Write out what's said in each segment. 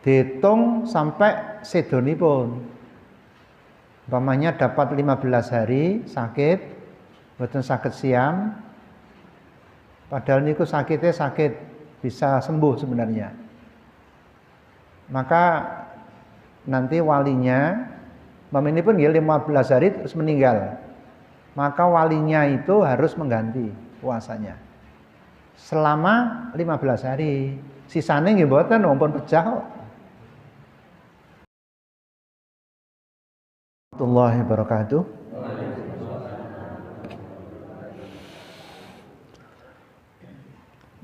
dihitung sampai sedonipun. Umpamanya dapat 15 hari sakit, mboten saged siam, padahal niku sakitnya sakit bisa sembuh sebenarnya. Maka nanti walinya, ini pun ya 15 hari terus meninggal, maka walinya itu harus mengganti puasanya selama 15 hari. Sisane nggih mboten wonten pecah kok. Warahmatullahi wabarakatuh.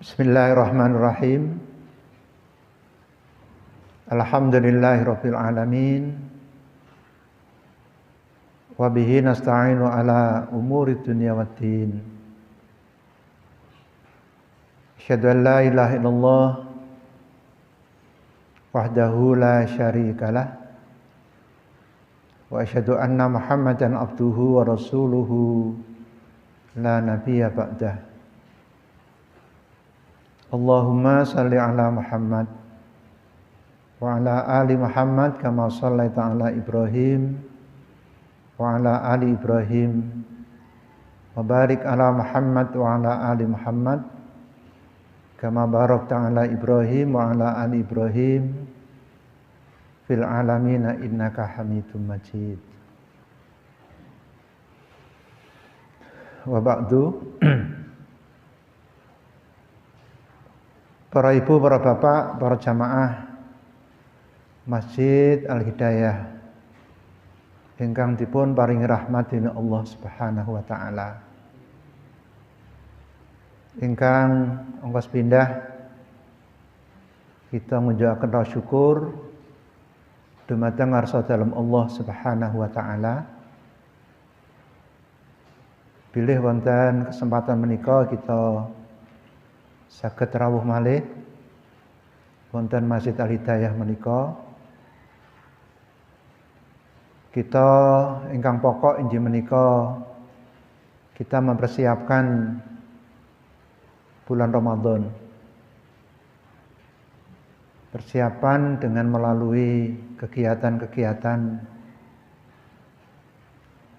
Bismillahirrahmanirrahim. Alhamdulillahirabbil alamin. Wa bihi nasta'inu ala umuri dunya waddin. Asyhadu an la ilaha illallah wahdahu la syarikalah. Wa asyhadu anna Muhammadan abduhu wa rasuluhu la nabiyya ba'dah. Allahumma salli ala Muhammad wa ala ali Muhammad kama shallaita ala Ibrahim wa ala ali Ibrahim wa barik ala Muhammad wa ala ali Muhammad kama barakta ala Ibrahim wa ala ali Ibrahim fil alamina innaka Hamidum Majid. Wa ba'du. Para ibu, para bapak, para jamaah Masjid Al-Hidayah ingkang dipun paringi rahmat dening Allah Subhanahu wa taala. Ingkang ongkos pindah kita mengucapkan rasa syukur dumateng ngarsa dalem Allah Subhanahu wa taala. Bilih wonten kesempatan menika kita saged rawuh malih wonten Masjid Al-Hidayah menika. Kita ingkang pokok inggih menika kita mempersiapkan bulan Ramadan. Persiapan dengan melalui kegiatan-kegiatan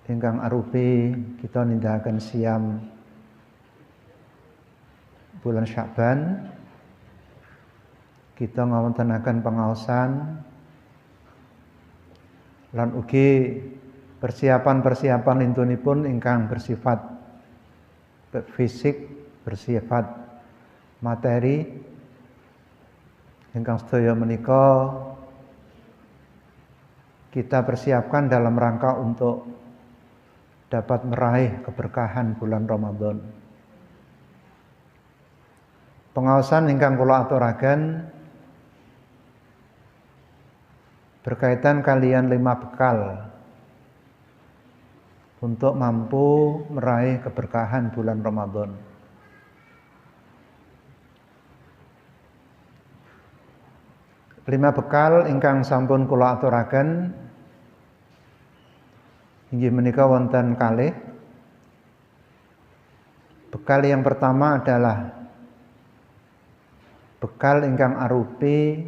ingkang arupi kita nindakaken siam bulan Sya'ban, kita ngawontenaken pangaosan lan ugi persiapan-persiapan lintunipun ingkang bersifat fisik, bersifat materi ingkang sedaya menika kita persiapkan dalam rangka untuk dapat meraih keberkahan bulan Ramadan. Pengaosan ingkang kula aturaken berkaitan kalian 5 bekal untuk mampu meraih keberkahan bulan Ramadan. Lima bekal ingkang sampun kula aturaken inggih menika wonten kalih. Bekal yang pertama adalah bekal ingkang arupi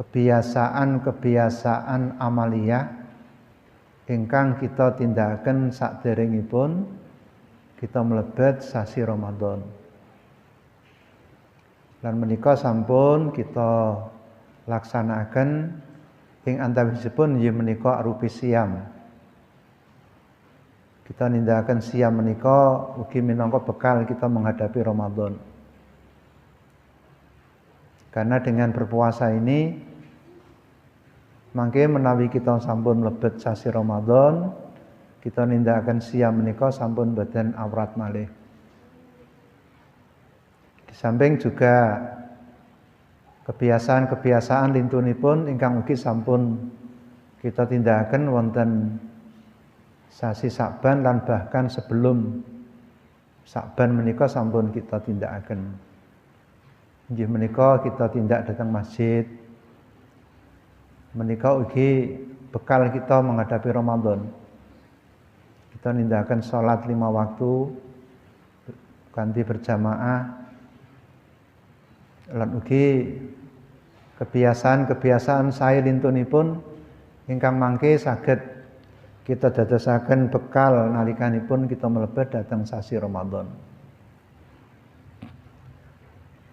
kebiasaan-kebiasaan amaliyah ingkang kita tindakaken saderengipun kita mlebet sasi Ramadan. Lan menika sampun kita laksanaken ing antawisipun inggih menika arupi siam. Kita nindakaken siam menika ugi minangka bekal kita menghadapi Ramadan. Karena dengan berpuasa ini mangke menawi kita sampun mlebet sasi Ramadan, kita nindakaken siam menika sampun boten awrat malih. Samping juga kebiasaan-kebiasaan lintunipun ingkang ugi sampun kita tindakaken wonten sasi Sa'ban lan bahkan sebelum Sa'ban menika sampun kita tindakaken. Inggih menika kita tindak datang masjid. Menika ugi bekal kita menghadapi Ramadan. Kita nindakaken salat 5 waktu kanthi berjamaah lan ugi kebiasaan-kebiasaan sae lintunipun ingkang mangke saged kita dadosaken bekal nalikanipun kita mlebet dhateng sasi Ramadan.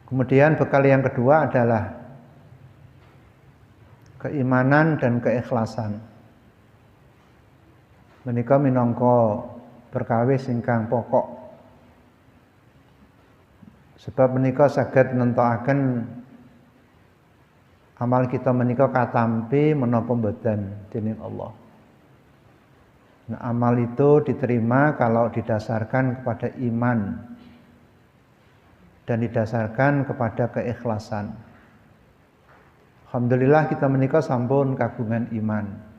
Kemudian bekal yang kedua adalah keimanan dan keikhlasan. Menika minangka perkawis ingkang pokok. Sebab menika saged nentokaken amal kita menika katampi menapa mboten dening Allah. Nah, amal itu diterima kalau didasarkan kepada iman dan didasarkan kepada keikhlasan. Alhamdulillah kita menika sampun kagungan iman.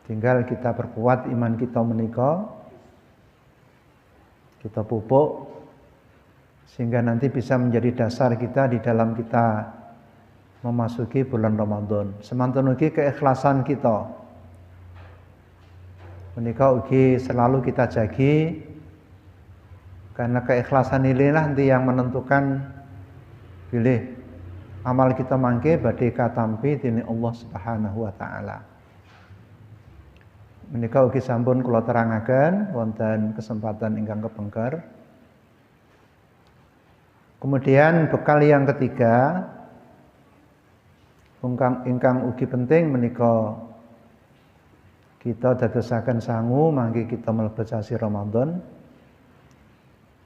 Tinggal kita perkuat iman kita menika, kita pupuk sehingga nanti bisa menjadi dasar kita di dalam kita memasuki bulan Ramadan. Semanten ugi keikhlasan kita menika ugi selalu kita jagi, karena keikhlasan inilah nanti yang menentukan pilih amal kita mangke badhe katampi dening Allah Subhanahu wa taala. Menika ugi sampun kula terangaken wonten kesempatan ingkang kepengker. Kemudian bekal yang ketiga ingkang ugi penting menika kita dadosaken sangu mangke kita mlebet sasi Ramadan,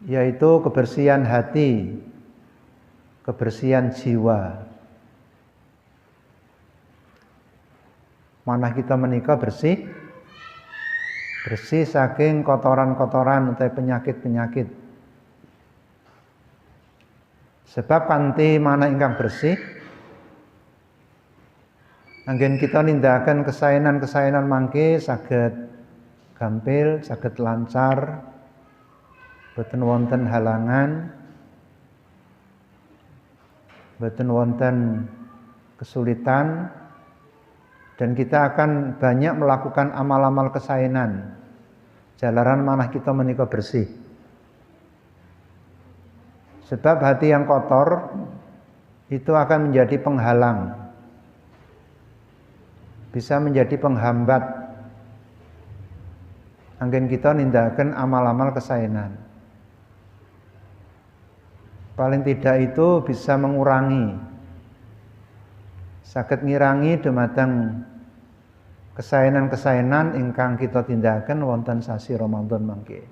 yaitu kebersihan hati, kebersihan jiwa. Manah kita menika bersih saking kotoran-kotoran atau penyakit-penyakit. Sebab kanthi mana ingkang bersih, anggen kita nindakaken kesaenan-kesaenan mangke saged gampil, saged lancar, boten wonten halangan, boten wonten kesulitan, dan kita akan banyak melakukan amal-amal kesaenan jalaran manah kita menika bersih. Sebab hati yang kotor itu akan menjadi penghalang, bisa menjadi penghambat anggen kita nindakaken amal-amal kesaenan. Paling tidak itu bisa mengurangi, saged ngirangi dumateng kesaenan-kesaenan ingkang kita tindakaken wonten sasi Ramadan mangke.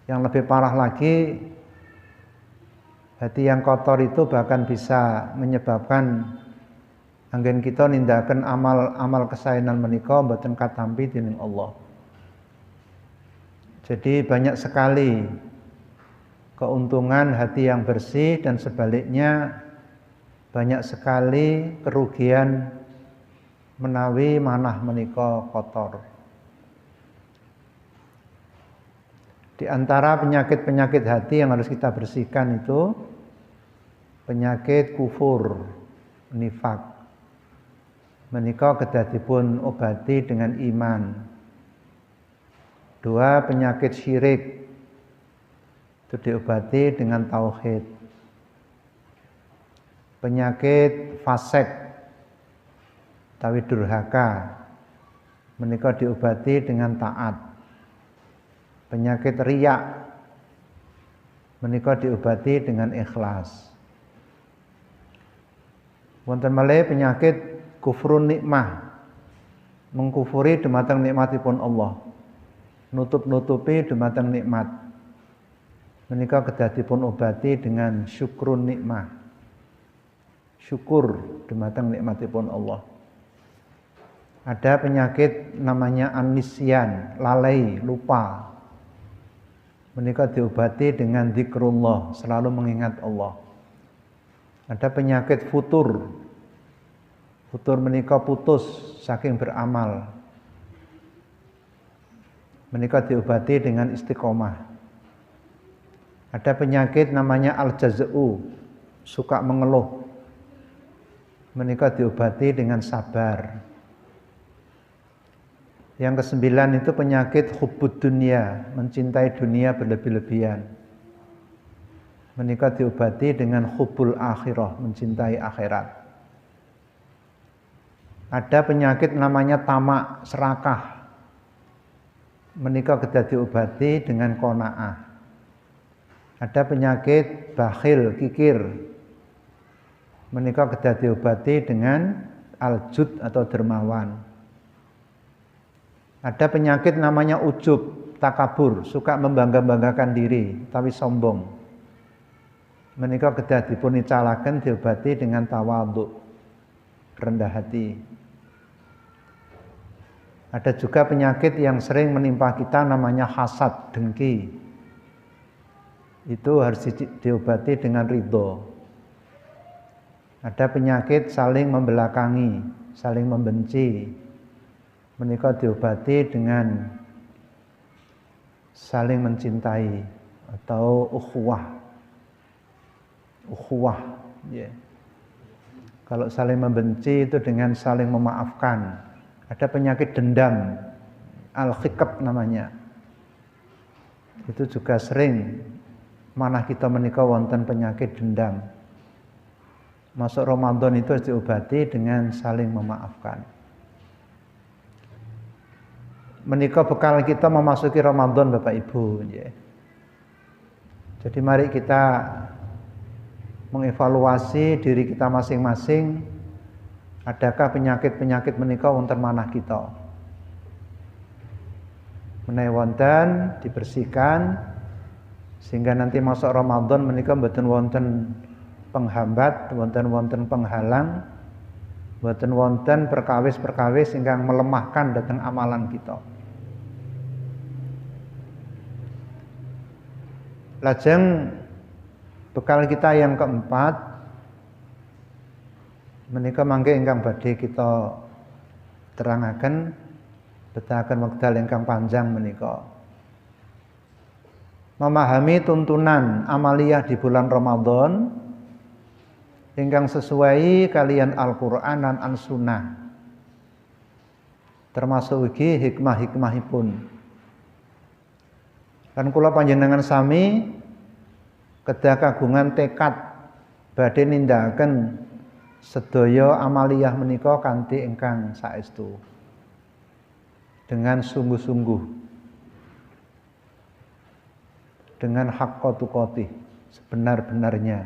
Yang lebih parah lagi, hati yang kotor itu bahkan bisa menyebabkan anggen kita nindakaken amal-amal kesaenan menika mboten katampi dening Allah. Jadi banyak sekali keuntungan hati yang bersih dan sebaliknya banyak sekali kerugian menawi manah menika kotor. Di antara penyakit-penyakit hati yang harus kita bersihkan itu penyakit kufur, nifak. Menika kedah dipun obati dengan iman. 2, penyakit syirik itu diobati dengan tauhid. Penyakit fasik tawi durhaka menika diobati dengan taat. Penyakit riya menika diobati dengan ikhlas. Wonten malih penyakit kufrun nikmah, mengkufuri dumateng nikmatipun Allah, nutup-nutupi dumateng nikmat. Menika kedah dipun obati dengan syukrun nikmah, syukur dumateng nikmatipun Allah. Ada penyakit namanya anisyan, lalai, lupa. Menika diobati dengan zikrullah, selalu mengingat Allah. Ada penyakit futur. Futur menika putus saking beramal. Menika diobati dengan istiqomah. Ada penyakit namanya al-jaz'u, suka mengeluh. Menika diobati dengan sabar. Yang ke-9 itu penyakit hubbud dunya, mencintai dunia berlebih-lebihan. menika diobati dengan hubul akhirah, mencintai akhirat. Ada penyakit namanya tamak, serakah, menika kedah diobati dengan qanaah. Ada penyakit bakhil, kikir, menika kedah diobati dengan aljud atau dermawan. Ada penyakit namanya ujub, takabur, suka membangga-banggakan diri tapi sombong, menika kedah dipun icalaken diobati dengan tawadhu, rendah hati. Ada juga penyakit yang sering menimpa kita namanya hasad, dengki. Itu harus diobati dengan ridho. Ada penyakit saling membelakangi, saling membenci, menika diobati dengan saling mencintai atau ukhuwah. Ya. Kalau saling membenci itu dengan saling memaafkan. Ada penyakit dendam, al-khikab namanya. Itu juga sering manah kita menika wonten penyakit dendam. Masuk Ramadan itu harus diobati dengan saling memaafkan. Menika bekal kita memasuki Ramadan, Bapak Ibu. Ya. Jadi mari kita mengevaluasi diri kita masing-masing, adakah penyakit-penyakit menika wonten manah kita. Menawi wonten dibersihkan sehingga nanti masuk Ramadan menika mboten wonten penghambat, wonten penghalang, mboten wonten perkawis-perkawis ingkang melemahkan dhateng amalan kita. Lajeng bekal kita yang keempat menika mangke ingkang badhe kita terangaken, betahaken wekdal ingkang panjang menika. Memahami tuntunan amaliyah di bulan Ramadan ingkang sesuai kalian Al-Qur'an lan As-Sunnah. Termasuk ugi hikmah-hikmahipun. Lan kula panjenengan sami kedah kagungan tekad badhe nindakaken sedaya amaliyah menika kanthi ingkang saestu, dengan sungguh-sungguh, dengan haqqa tuqatih, sebenar-benarnya.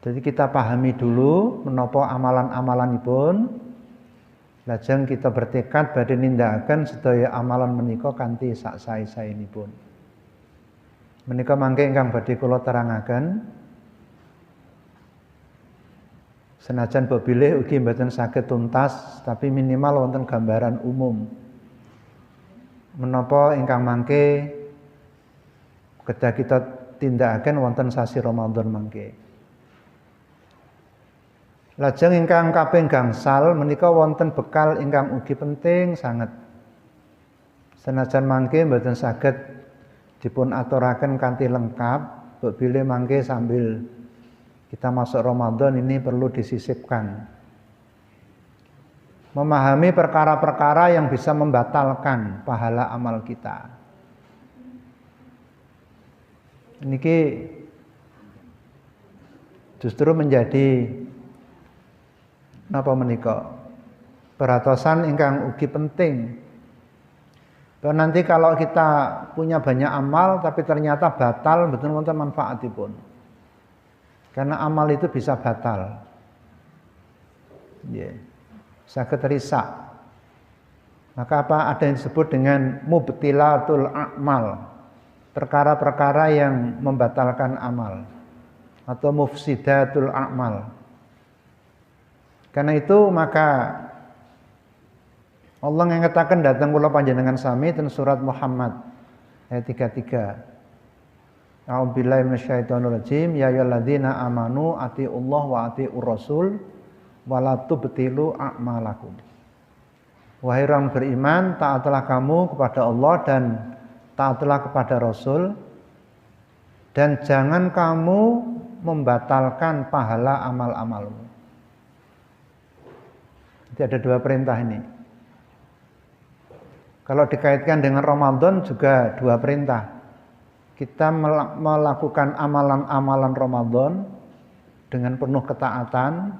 Jadi kita pahami dulu menapa amalan-amalanipun, lajeng kita bertekad badhe nindakaken sedaya amalan menika kanthi sak sae-saenipun. Menika mangke ingkang badhe kula terangaken. Senajan bilih ugi mboten saged tuntas, tapi minimal wonten gambaran umum. Menapa ingkang mangke kedah kita tindakaken wonten sasi Ramadan mangke. Lajeng ingkang kaping gangsal menika wonten bekal ingkang ugi penting sanget. Senajan mangke mboten saged dipun aturaken kanthi lengkap, bilih mangke sambil kita masuk Ramadan ini perlu disisipkan. Memahami perkara-perkara yang bisa membatalkan pahala amal kita. Niki justru menjadi napa menika perhatosan ingkang ugi penting. Dan nanti kalau kita punya banyak amal tapi ternyata batal, betul wonten manfaatipun. Karena amal itu bisa batal. Saged risak. Maka apa ada yang disebut dengan mubtilatul a'mal. Perkara-perkara yang membatalkan amal atau mufsidatul a'mal. Karena itu maka Allah ngatakan datang kula panjenengan sami ten surat Muhammad ayat 33. A'udzubillahi minasyaitonir rajim. Ya ayyuhalladzina amanu atiiullah wa atiiur rasul wa la tubtilu a'malakum. Wahai orang beriman, taatlah kamu kepada Allah dan taatlah kepada Rasul, dan jangan kamu membatalkan pahala amal-amalmu. Jadi ada dua perintah ini. Kalau dikaitkan dengan Ramadan juga dua perintah. kita melakukan amalan-amalan Ramadan dengan penuh ketaatan.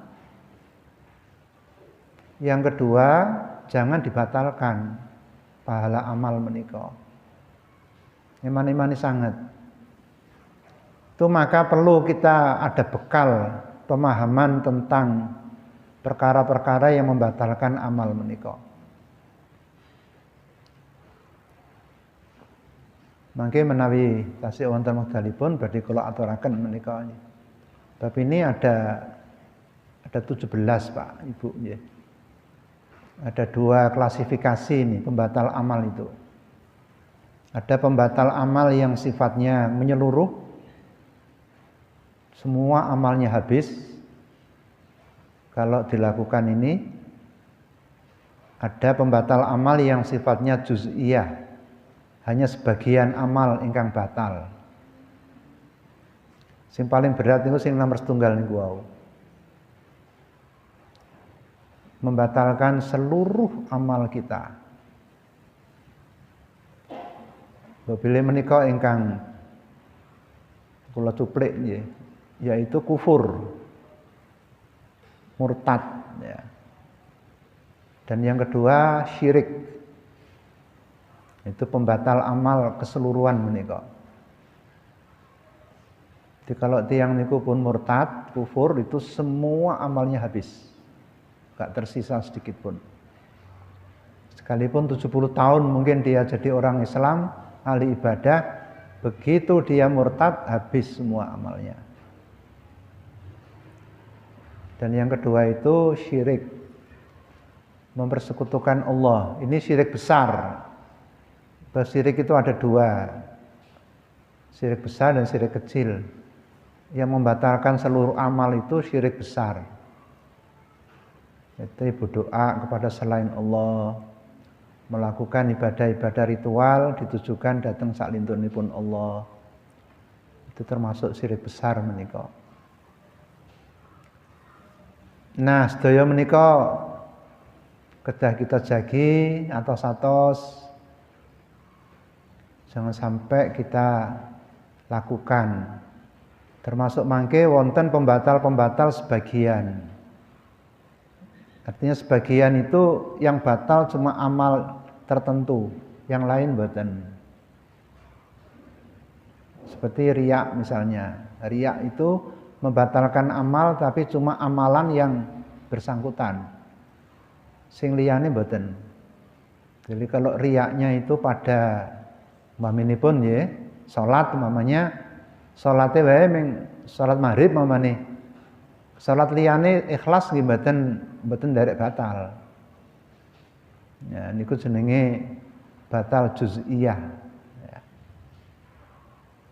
Yang kedua, jangan dibatalkan pahala amal menika. Iman-imani sangat. Itu maka perlu kita ada bekal pemahaman tentang perkara-perkara yang membatalkan amal menika. Mangke menawi tasih wonten wekdalipun badhe kula aturaken menika. Bab ini ada 17 Pak, Ibu nggih. Ada 2 klasifikasi ini pembatal amal itu. Ada pembatal amal yang sifatnya menyeluruh, semua amalnya habis kalau dilakukan ini. Ada pembatal amal yang sifatnya juz'iyah, hanya sebagian amal ingkang batal. Sing paling berat itu sing nomor setunggal niku wau. Membatalkan seluruh amal kita. Bila menika ingkang kula cuplik nggih, yaitu kufur, murtad ya. Dan yang kedua syirik. Itu pembatal amal keseluruhan menika. Jadi kalau tiang niku pun murtad, kufur, itu semua amalnya habis. Gak tersisa sedikit pun. Sekalipun 70 tahun mungkin dia jadi orang Islam, ahli ibadah, begitu dia murtad habis semua amalnya. Dan yang kedua itu syirik. Mempersekutukan Allah. Ini syirik besar. Syirik itu ada 2. Syirik besar dan syirik kecil. Yang membatalkan seluruh amal itu syirik besar. Itu berdoa kepada selain Allah, melakukan ibadah-ibadah ritual ditujukan datang saklintunipun Allah. Itu termasuk syirik besar menika. Nah, sedaya menika kedah kita jagi atos-atos, jangan sampai kita lakukan. Termasuk mangke wonten pembatal-pembatal sebagian. Artinya sebagian itu yang batal cuma amal tertentu, yang lain mboten. Seperti riya misalnya. Riya itu membatalkan amal tapi cuma amalan yang bersangkutan. Sing liyane mboten. Jadi kalau riyaknya itu pada umpaminipun nggih, salat umpamanya salate wae ming salat maghrib umpamane. Salat liyane ikhlas nggih mboten nderek batal. Ya niku jenenge batal juz'iyah. Ya.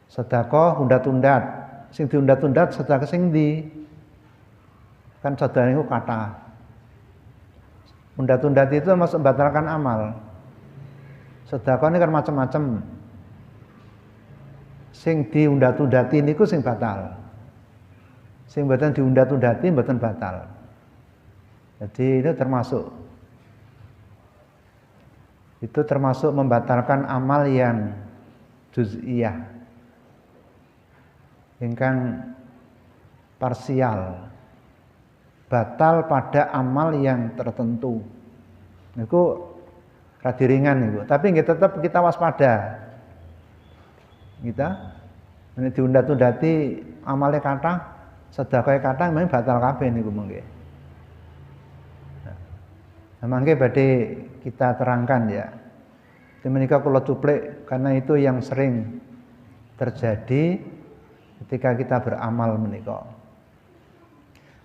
Sedekah undat-undat. Sing diundat-undat sedekah sing ndi? Kan sedekah niku kathah. Undat-undat itu masuk membatalkan amal. Sedekah ini kan macam-macam. Sing diundat-undati niku sing batal. Sing mboten diundat-undati mboten batal. Jadi itu termasuk membatalkan amal yang juz'iyah. Ingkang parsial. Batal pada amal yang tertentu. Niku rada ringan niku, tapi nggih tetap kita waspada. Kita ini diundat-undati amale kathah, sedekah kathah memang batal kabeh niku mengke. Nah, mangke badhe kita terangkan ya. Menika kula cuplik karena itu yang sering terjadi ketika kita beramal menika.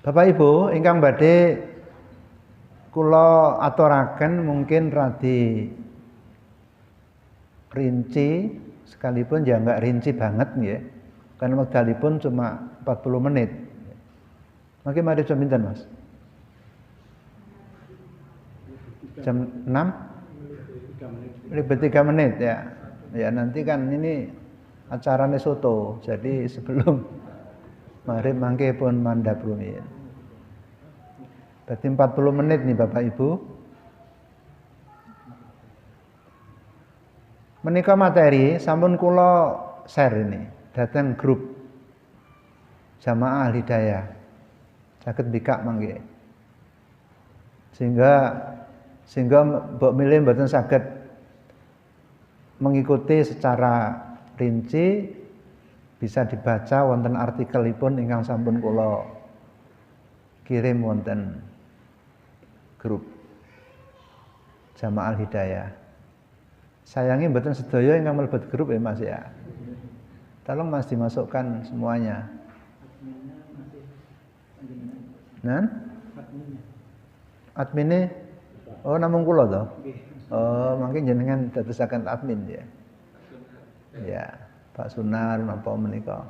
Bapak Ibu ingkang badhe kula aturaken mungkin radi rinci sekalipun ya enggak rinci banget nggih. Karena wekdalipun cuma 40 menit. Mungkin mari jam pinten, Mas? Jam 6? Lebih 3 menit ya. Ya nanti kan ini acarane soto. Jadi sebelum maghrib mangke pun mandhap rumiyin. Berarti 40 menit nih Bapak Ibu. Menika materi sampun kula share ini, datang grup Jamaah Al-Hidayah. Saged bikak mangke. Sehingga mbok milih mboten saged mengikuti secara rinci, bisa dibaca wonten artikelipun ingkang sampun kula kirim wonten grup Jamaah Al-Hidayah. Sayangi mboten sedaya ingkang mlebet grup ya Mas ya. Tolong Mas dimasukkan semuanya. Nah? Adminnya? Oh namung kula to. Oh, mungkin jenengan dadosaken admin ya. Ya, Pak Sunar napa menika.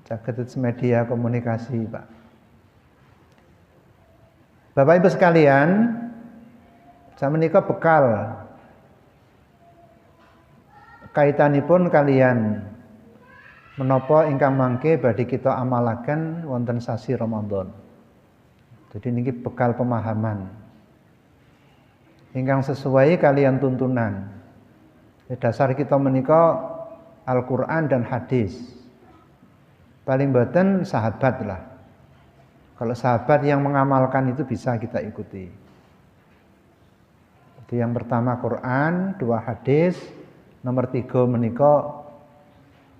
Saged media komunikasi, Pak. Bapak Ibu sekalian, samenika bekal kaitanipun kalian menapa ingkang mangke badhe kita amalaken wonten sasi Ramadan. Jadi niki bekal pemahaman ingkang sesuai kalian tuntunan. Dasar kita menika Al-Qur'an dan hadis. Paling boten sahabat lah. Kalau sahabat yang mengamalkan itu bisa kita ikuti. Jadi yang pertama Quran, 2 hadis, nomor 3 menika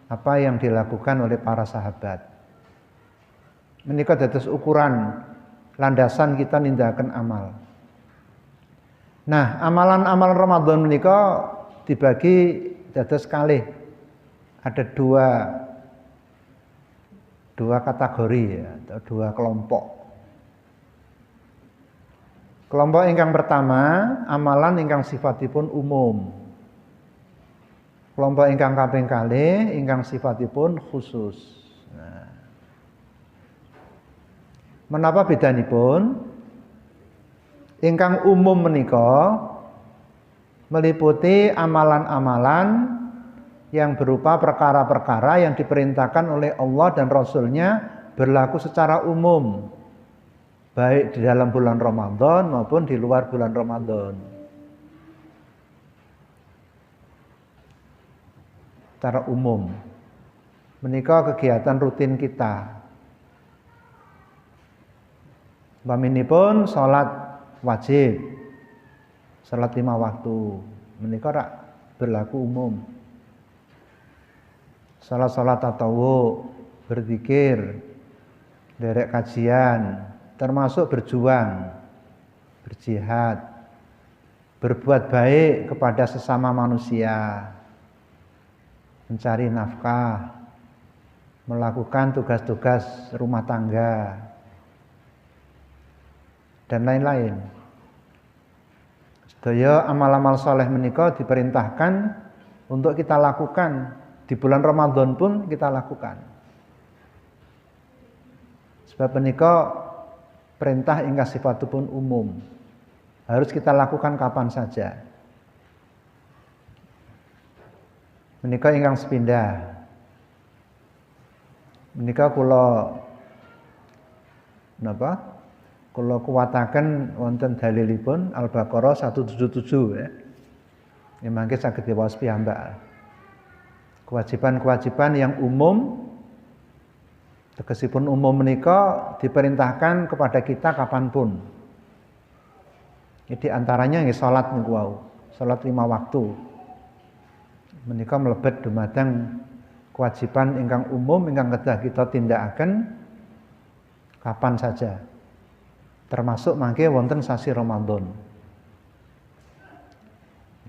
apa yang dilakukan oleh para sahabat. Menika dados ukuran landasan kita nindakaken amal. Nah, amalan-amalan Ramadan menika dibagi dados kalih. Ada dua kategori ya, atau 2 kelompok. Kelompok ingkang pertama, amalan ingkang sifatipun umum. Kelompok ingkang kaping kalih ingkang sifatipun khusus. Nah, menapa bedanipun? Ingkang umum menika meliputi amalan-amalan yang berupa perkara-perkara yang diperintahkan oleh Allah dan Rasul-Nya berlaku secara umum, baik di dalam bulan Ramadan maupun di luar bulan Ramadan. Secara umum, menika kegiatan rutin kita. Umpaminipun salat wajib, salat 5 waktu, menika rak berlaku umum. Salat-salat tatawu, berzikir, derek kajian, termasuk berjuang, berjihad, berbuat baik kepada sesama manusia, mencari nafkah, melakukan tugas-tugas rumah tangga, dan lain-lain. Sedaya amal-amal saleh menika diperintahkan untuk kita lakukan. Di bulan Ramadan pun kita lakukan. Sebab menika perintah ingkang sifatipun umum. Harus kita lakukan kapan saja. Menika ingkang sepindah. Menika kula napa? Kula kuwataken wonten dalilipun Al-Baqarah 177 ya. Mangke saged diwaos piyambak. Kewajiban-kewajiban yang umum, tegesipun umum menika diperintahkan kepada kita kapanpun. Jadi antaranya nggih salat niku wau, salat 5 waktu. Menika mlebet dumateng kewajiban ingkang umum ingkang kedah kita tindakaken kapan saja. Termasuk mangke wonten sasi Ramadan.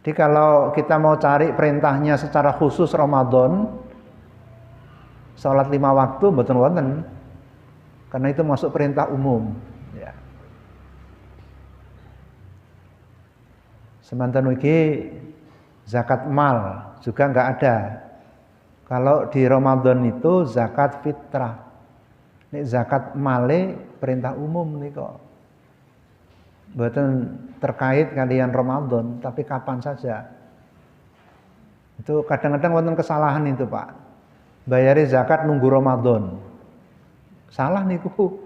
Jadi kalau kita mau cari perintahnya secara khusus Ramadan, salat 5 waktu mboten wonten. Karena itu masuk perintah umum, ya. Semanten ugi zakat mal juga enggak ada. Kalau di Ramadan itu zakat fitrah. Ini zakat male perintah umum nika. Mboten terkait kalian Ramadan, tapi kapan saja. Itu kadang-kadang wonten kesalahan itu, Pak. Bayari zakat nunggu Ramadan. Salah niku.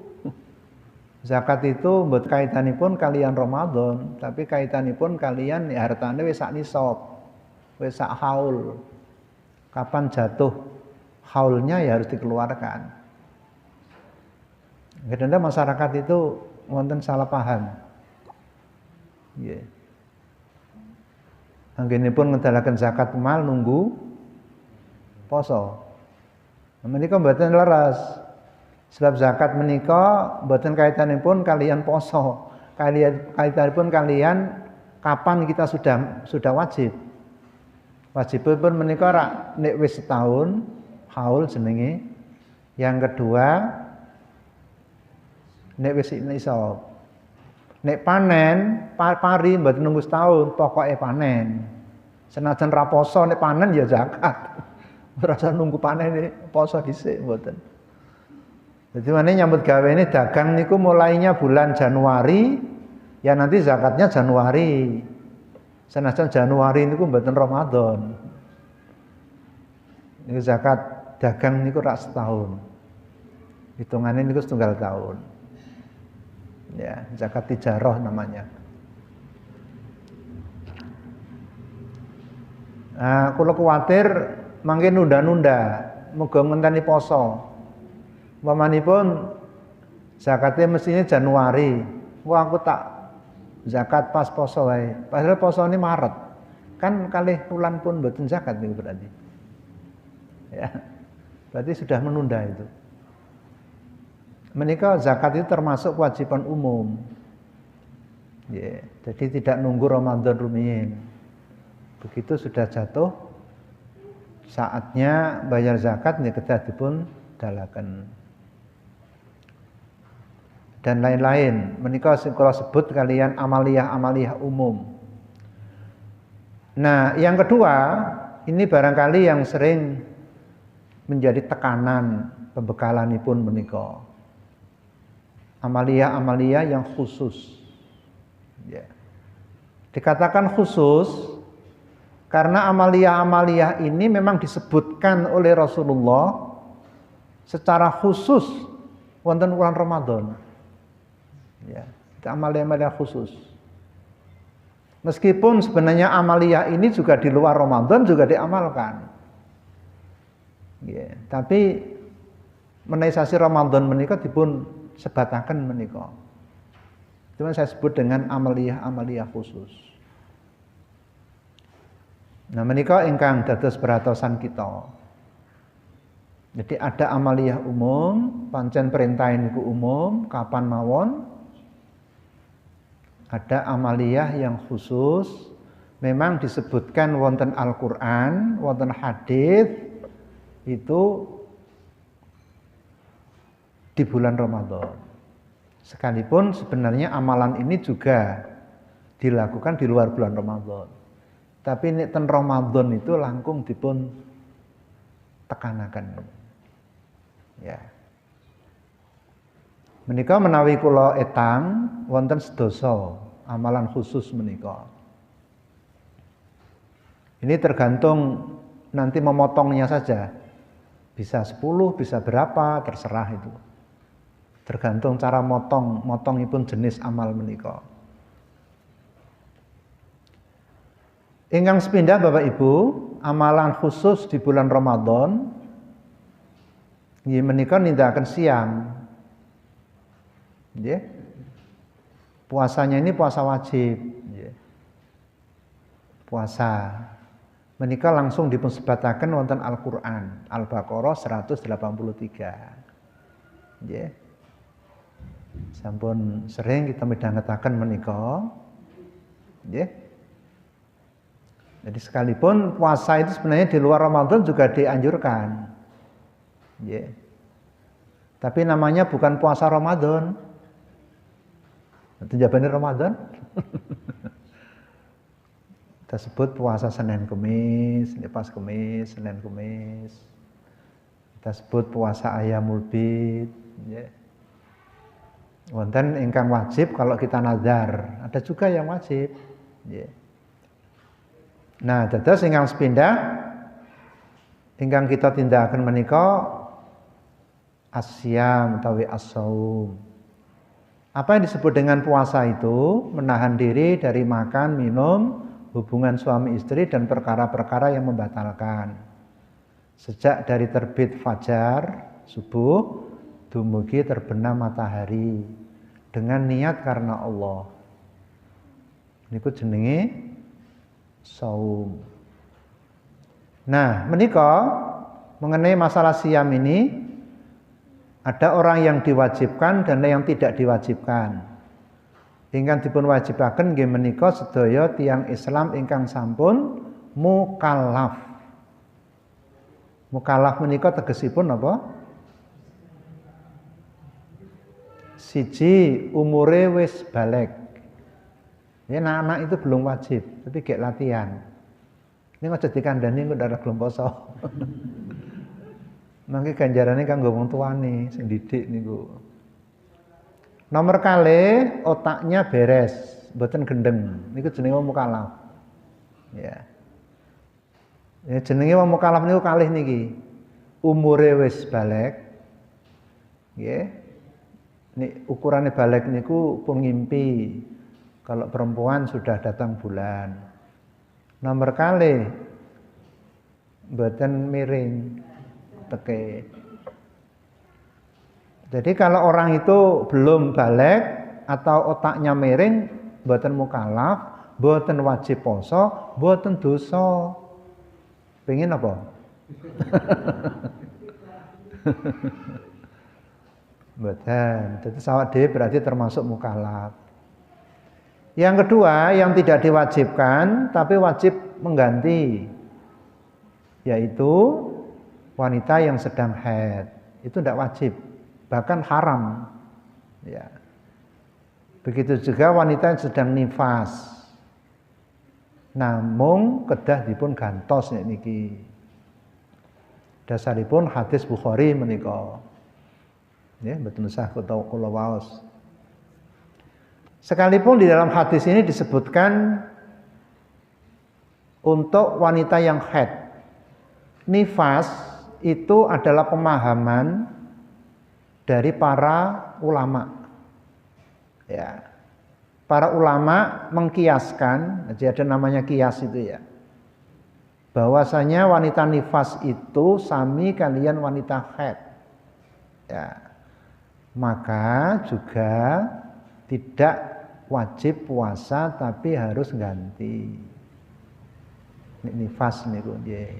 Zakat itu mboten kaitanipun kalian Ramadan, tapi kaitanipun kalian hartane wis sak nisab, wis sak haul. kapan jatuh haulnya ya harus dikeluarkan. Kadang-kadang masyarakat itu wonten salah paham. Nggih. Anggenipun ngedalaken zakat mal nunggu poso. Menika mboten leres. Sebab zakat menika mboten kaitanipun kalian poso. Kaitanipun kalian kapan kita sudah wajib. Wajibipun menika rak nek wis setahun haul jenenge. Yang kedua nek wis nisab. Nek panen pari mboten nunggu setahun, pokoke panen. Senajan ra poso nek panen ya zakat. Ora usah nunggu panen poso dhisik mboten. Jadi mana nyambut gawe ini dagang niku mulainya bulan Januari, ya nanti zakatnya Januari. Senajan Januari niku mboten Ramadan. Niku zakat dagang niku rak setahun. Hitungannya niku setunggal tahun. Ya, zakat tijarah namanya. Nah, kula kuwatir mangke nunda-nunda, muga ngenteni poso. Umpamanipun zakatnya mestinya Januari. Wah, aku tak zakat pas poso wae. Padahal poso ini Maret. Kan kalih wulan pun mboten zakat niku berarti. Ya. Berarti sudah menunda itu. Menika zakat itu termasuk kewajiban umum. Ya, jadi tidak nunggu Ramadan rumiyin. Begitu sudah jatuh saatnya bayar zakat nih kedah dipun dalaken. Dan lain-lain. Menika kalau sebut kalian amaliyah umum. Nah, yang kedua, ini barangkali yang sering menjadi tekanan pembekalanipun menika. Amaliyah yang khusus. Ya. Dikatakan khusus karena amaliyah ini memang disebutkan oleh Rasulullah secara khusus wonten bulan Ramadan. Ya, itu amaliyah khusus. Meskipun sebenarnya amaliyah ini juga di luar Ramadan juga diamalkan. Ya, tapi menaisasi Ramadan menika dipun sebataken menika. Cuma saya sebut dengan amaliyah khusus. Nah, menika ingkang dados perhatosan kita. Jadi ada amaliyah umum, pancen perintah niku umum, kapan mawon. Ada amaliyah yang khusus, memang disebutkan wonten Al-Qur'an, wonten hadis itu di bulan Ramadan. Sekalipun sebenarnya amalan ini juga dilakukan di luar bulan Ramadan. Tapi nek ten Ramadan itu langkung dipun tekanaken. Ya. Menika menawi kula etang wonten sedasa amalan khusus menika. Ini tergantung nanti memotongnya saja. Bisa 10, bisa berapa, terserah itu. Tergantung cara motongipun jenis amal menika. Ingkang sepindah Bapak Ibu, amalan khusus di bulan Ramadan nggih menika nindakaken siang. Nggih. Puasanya ini puasa wajib, nggih. Puasa. Menika langsung dipun sebataken wonten Al-Qur'an, Al-Baqarah 183. Nggih. Sampun sering kita midhangetaken menika. Nggih. Jadi sekalipun puasa itu sebenarnya di luar Ramadan juga dianjurkan. Yeah. Tapi namanya bukan puasa Ramadan. Itu jawabannya Ramadan. Kita sebut puasa Senin Kemis, pas Kemis, Senin Kemis. Kita sebut puasa Ayyamul Bid. Yeah. Wonten ingkang wajib kalau kita nazar, ada juga yang wajib. Yeah. Nah, dados ingkang sepindah ingkang kita tindakaken menika asyam utawi as-shaum. Apa yang disebut dengan puasa itu? Menahan diri dari makan, minum, hubungan suami istri dan perkara-perkara yang membatalkan. Sejak dari terbit fajar subuh dumugi terbenam matahari dengan niat karena Allah. Niku jenenge saum. Nah, menika mengenai masalah siam ini ada orang yang diwajibkan dan yang tidak diwajibkan. Ingkang dipun wajibaken nggih menika sedaya tiyang Islam ingkang sampun mukallaf. Mukallaf menika tegesipun apa? Siji umure wis balik. Ya anak-anak itu belum wajib, tapi kayak latihan. Ini aja dikandani kok ndak gelem poso. Mangke ganjarane kanggo wong tuane sing didik niku. Nomor kali otaknya beres, mboten gendeng. Niku jenenge wong mukallaf. Ya. Ya jenenge wong mukallaf niku kalih niki. Umure wis balik. Nggih. Nek ukurane balik niku pun ngimpi. Kalau perempuan sudah datang bulan. Nomor kali mboten miring teke. Jadi kalau orang itu belum balik atau otaknya miring, mboten mukallaf, mboten wajib poso, mboten dosa. Pengen apa? Mboten. Jadi awak dhewe berarti termasuk mukallaf. Yang kedua, yang tidak diwajibkan tapi wajib mengganti, yaitu wanita yang sedang haid. Itu tidak wajib, bahkan haram. Ya. Begitu juga wanita yang sedang nifas. Namung kedah dipun gantos niki. Dasaripun hadis Bukhari menika. Ya, betul sah kula waos. Sekalipun di dalam hadis ini disebutkan untuk wanita yang haid. Nifas itu adalah pemahaman dari para ulama. Ya. Para ulama mengkiaskan, jadi ada namanya kias itu ya. Bahwasanya wanita nifas itu sami kalian wanita haid. Ya. Maka juga tidak wajib puasa tapi harus ganti. Nifas niku nggih.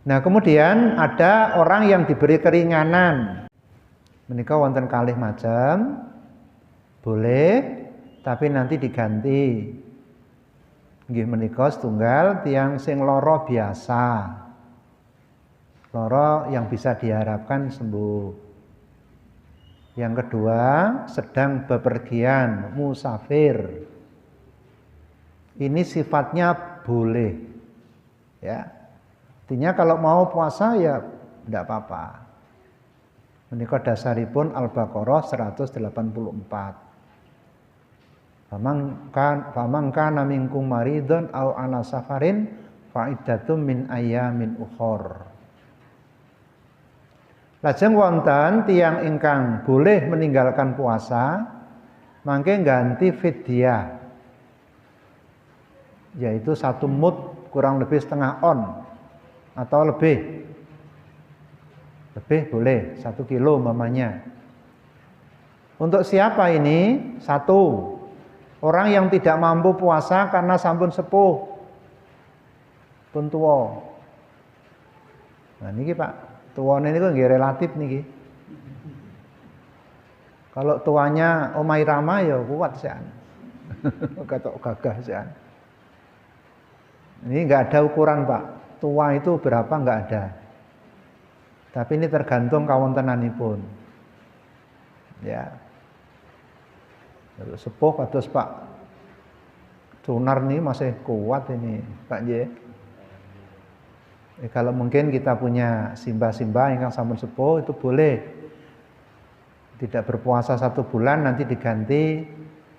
Nah, kemudian ada orang yang diberi keringanan. Menika wonten kalih macam. Boleh, tapi nanti diganti. Nggih menika setunggal tiyang sing lara biasa. Lara yang bisa diharapkan sembuh. Yang kedua, sedang bepergian, musafir. Ini sifatnya boleh. Ya. Artinya kalau mau puasa ya tidak apa-apa. Menika dasaripun Al-Baqarah 184. Faman kana minkum maridun aw ala safarin fa iddatum min ayyamin ukhor. Lajeng wonten tiyang ingkang boleh meninggalkan puasa mangke ganti fidyah, yaitu 1 mud kurang lebih setengah on atau lebih boleh 1 kilo umpamanya. Untuk siapa ini? 1, orang yang tidak mampu puasa karena sampun sepuh pun tuwa. Nah niki Pak, tuwane niku nggih relatif niki. Kalau tuanya Omai Rama ya kuat sean. Katok gagah sean. Ini enggak ada ukuran Pak. Tua itu berapa enggak ada. Tapi ini tergantung kawontenanipun. Ya. Sepuh kados Pak Sunar nih masih kuat ini Pak J. Kalau mungkin kita punya simbah-simbah yang sampun sepuh itu boleh tidak berpuasa 1 bulan nanti diganti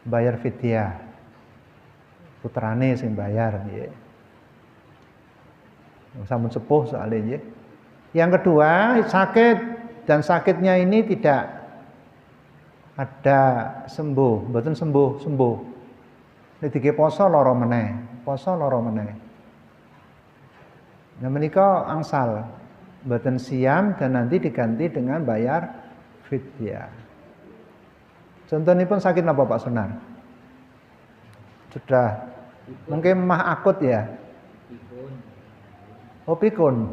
bayar fidyah. Putrane sing bayar nggih. Sampun sepuh soalnya nggih. Yang kedua, sakit dan sakitnya ini tidak ada sembuh, mboten sembuh. Nek dike poso lara meneh, Nah menika angsal mboten siam dan nanti diganti dengan bayar fidyah. Contohnya pun sakit apa Pak Sunar? Sudah mungkin mah akut ya. Oh pikun.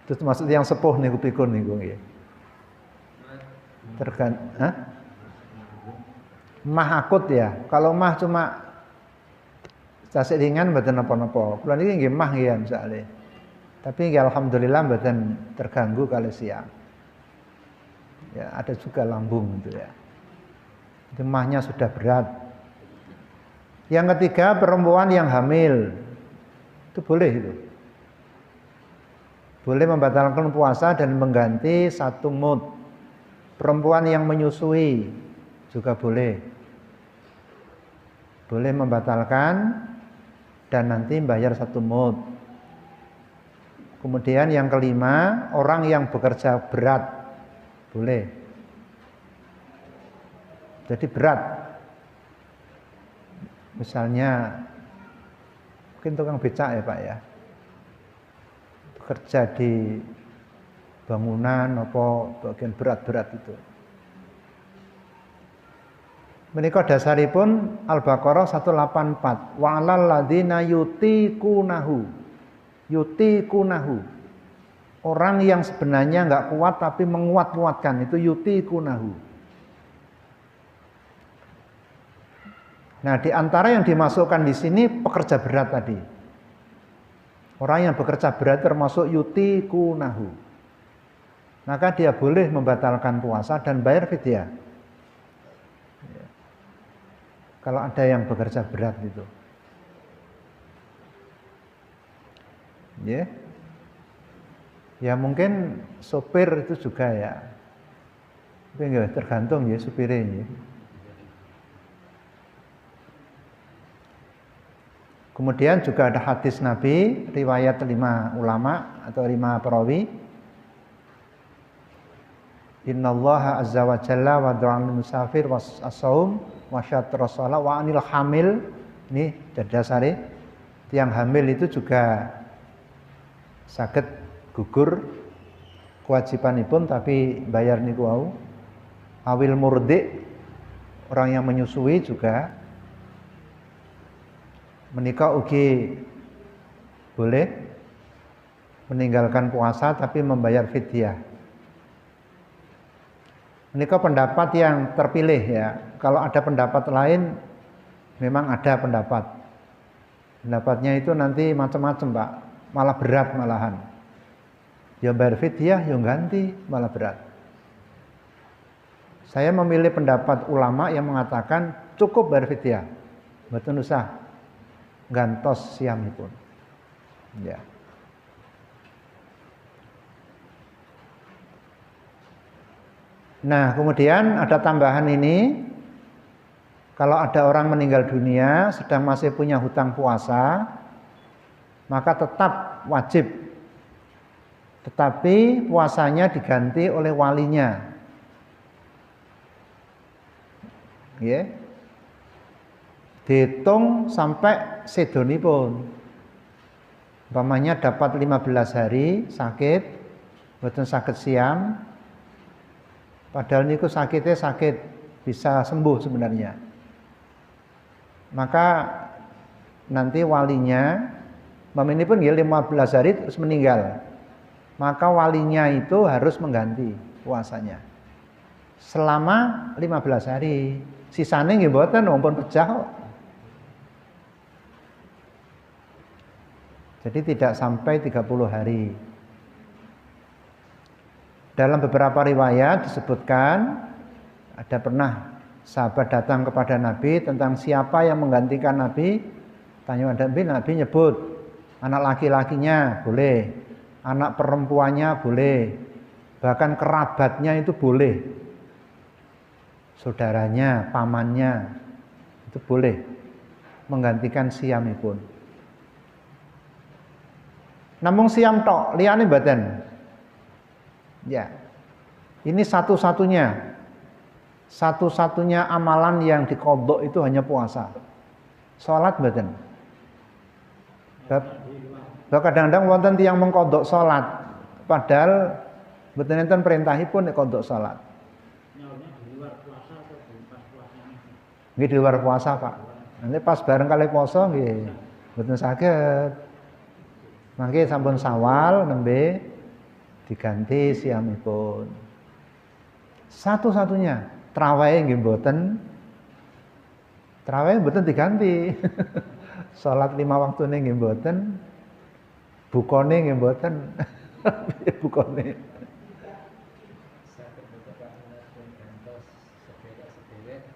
Terus maksud yang sepuh niku pikun niku nggih. Mah akut ya. Kalau mah cuma sasik ringan mboten napa-napa. Kula niki nggih mah ya misale. Tapi nggih alhamdulillah mboten terganggu kali siang. Ya, ada juga lambung gitu ya. Itu mahnya sudah berat. Yang ketiga perempuan yang hamil. Itu boleh itu. Boleh membatalkan puasa dan mengganti 1 mud. Perempuan yang menyusui juga boleh. Boleh membatalkan dan nanti bayar 1 mud. Kemudian yang kelima, orang yang bekerja berat boleh. Jadi berat. Misalnya mungkin tukang becak ya Pak ya. Bekerja di bangunan apa bagian berat-berat itu. Menika dasaripun Al-Baqarah 184. Wa 'alal ladzina yutiqunahu. Yutiqunahu. Orang yang sebenarnya enggak kuat tapi menguat-kuatkan itu yutiqunahu. Nah, di antara yang dimasukkan di sini pekerja berat tadi. Orang yang bekerja berat termasuk yutiqunahu. Maka dia boleh membatalkan puasa dan bayar fidyah. Kalau ada yang bekerja berat gitu. Ya. Ya mungkin sopir itu juga ya. Tapi enggak tergantung ya supirnya. Kemudian juga ada hadis Nabi, riwayat 5 ulama atau 5 perawi. Innallaha azza wa jalla wa du'al musafir was as-saum wa syatra shalah wa anil hamil. Ini dasare tiang hamil itu juga saged gugur kewajibanipun tapi bayar niku wau. Awil murdi, orang yang menyusui juga menika ugi boleh meninggalkan puasa tapi membayar fidyah. Menika pendapat yang terpilih ya. Kalau ada pendapat lain memang ada pendapat. Pendapatnya itu nanti macam-macam, Pak. Malah berat malahan. Ya bayar fidyah, ya ganti, malah berat. Saya memilih pendapat ulama yang mengatakan cukup bayar fidyah. Mboten usah gantos siamipun. Ya. Nah, kemudian ada tambahan ini. Kalau ada orang meninggal dunia sedang masih punya hutang puasa, maka tetap wajib. Tetapi puasanya diganti oleh walinya. Ya. Dihitung sampai sedonipun. Umpamanya dapat 15 hari sakit, mboten saged siam. Padahal niku sakitnya sakit bisa sembuh sebenarnya. Maka nanti walinya ini pun ya 15 hari terus meninggal. Maka walinya itu harus mengganti puasanya. Selama 15 hari. Sisane nggih mboten wong pun pecah kok. Jadi tidak sampai 30 hari. Dalam beberapa riwayat disebutkan ada pernah sahabat datang kepada Nabi tentang siapa yang menggantikan Nabi. Tanya Nabi, Nabi nyebut anak laki-lakinya boleh, anak perempuannya boleh, bahkan kerabatnya itu boleh, saudaranya, pamannya itu boleh menggantikan siamipun. Namung siam tok, liyane mboten. Ya, ini satu-satunya amalan yang diqodho itu hanya puasa. Salat mboten. Kadang-kadang wonten tiyang mengkodok salat padahal mboten enten perintahipun nek kodok salat. Di luar puasa atau di pas puasanya? Nggih di luar puasa, Pak. Nanti pas bareng kali poso nggih mboten saged. Mangke sampun Syawal nembe diganti siamipun. Satu-satunya trawehe nggih mboten. Trawehe mboten diganti. Salat 5 waktune nggih mboten. Bukane nggih mboten. Bukane.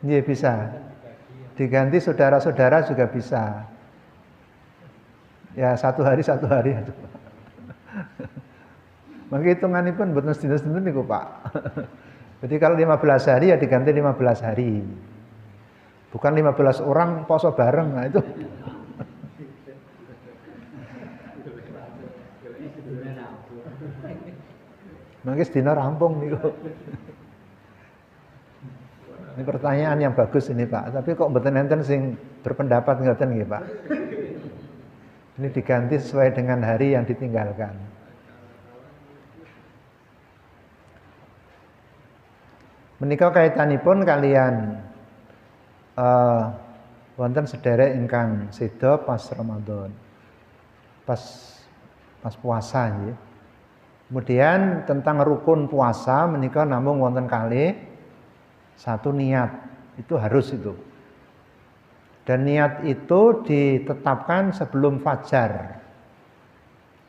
Iya bisa. Diganti saudara-saudara juga bisa. Ya 1 hari 1 hari. Mangke hitunganipun mboten sedina-sedina niku, Pak. Jadi kalau 15 hari ya diganti 15 hari. Bukan 15 orang poso bareng. Nah itu. Mangke sedina rampung niku. Ini pertanyaan yang bagus ini, Pak. Tapi kok mboten enten sing berpendapat ngoten nggih, Pak. Ini diganti sesuai dengan hari yang ditinggalkan. Menika kaitanipun kalian wonten sederek ingkang seda pas Ramadan. Pas puasa nggih. Kemudian tentang rukun puasa menika namung wonten kalih. Satu niat, itu harus itu. Dan niat itu ditetapkan sebelum fajar.